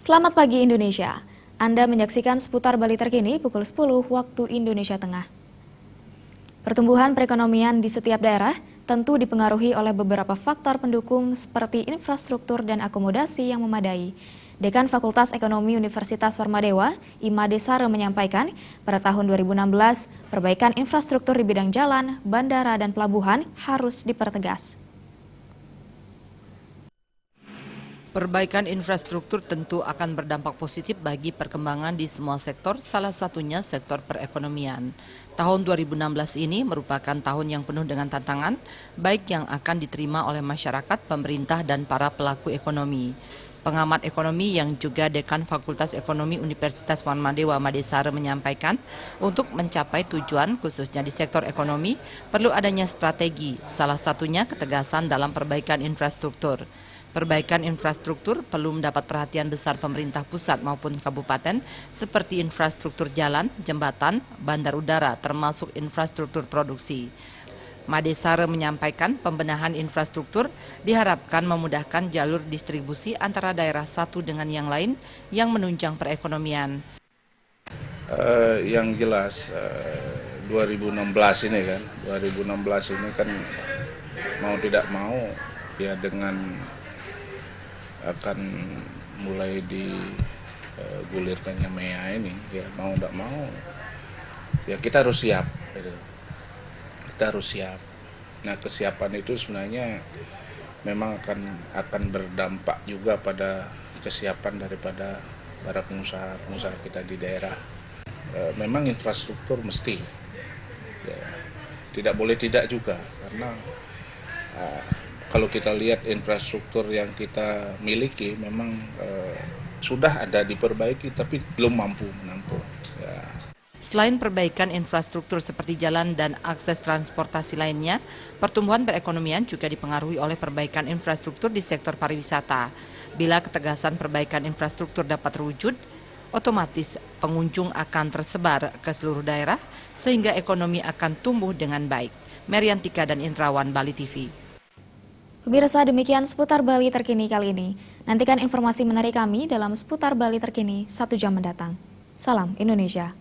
Selamat pagi Indonesia. Anda menyaksikan seputar Bali terkini pukul 10 waktu Indonesia Tengah. Pertumbuhan perekonomian di setiap daerah tentu dipengaruhi oleh beberapa faktor pendukung seperti infrastruktur dan akomodasi yang memadai. Dekan Fakultas Ekonomi Universitas Warmadewa, Imade Sare menyampaikan, pada tahun 2016, perbaikan infrastruktur di bidang jalan, bandara, dan pelabuhan harus dipertegas. Perbaikan infrastruktur tentu akan berdampak positif bagi perkembangan di semua sektor, salah satunya sektor perekonomian. Tahun 2016 ini merupakan tahun yang penuh dengan tantangan, baik yang akan diterima oleh masyarakat, pemerintah, dan para pelaku ekonomi. Pengamat ekonomi yang juga Dekan Fakultas Ekonomi Universitas Warmadewa, Imade Sare menyampaikan, untuk mencapai tujuan khususnya di sektor ekonomi, perlu adanya strategi, salah satunya ketegasan dalam perbaikan infrastruktur. Perbaikan infrastruktur perlu mendapat perhatian besar pemerintah pusat maupun kabupaten seperti infrastruktur jalan, jembatan, bandar udara termasuk infrastruktur produksi. Imade Sare menyampaikan pembenahan infrastruktur diharapkan memudahkan jalur distribusi antara daerah satu dengan yang lain yang menunjang perekonomian. Yang jelas 2016 ini kan mau tidak mau ya dengan akan mulai digulirkannya MEA ini, ya mau tidak mau ya kita harus siap gitu. Kita harus siap. Nah, kesiapan itu sebenarnya memang akan berdampak juga pada kesiapan daripada para pengusaha kita di daerah. Memang infrastruktur mesti ya, tidak boleh tidak juga, karena kalau kita lihat infrastruktur yang kita miliki memang sudah ada diperbaiki tapi belum mampu menampung. Ya. Selain perbaikan infrastruktur seperti jalan dan akses transportasi lainnya, pertumbuhan perekonomian juga dipengaruhi oleh perbaikan infrastruktur di sektor pariwisata. Bila ketegasan perbaikan infrastruktur dapat terwujud, otomatis pengunjung akan tersebar ke seluruh daerah sehingga ekonomi akan tumbuh dengan baik. Meriantika dan Indrawan, Bali TV. Pemirsa, demikian seputar Bali terkini kali ini. Nantikan informasi menarik kami dalam seputar Bali terkini 1 jam mendatang. Salam Indonesia.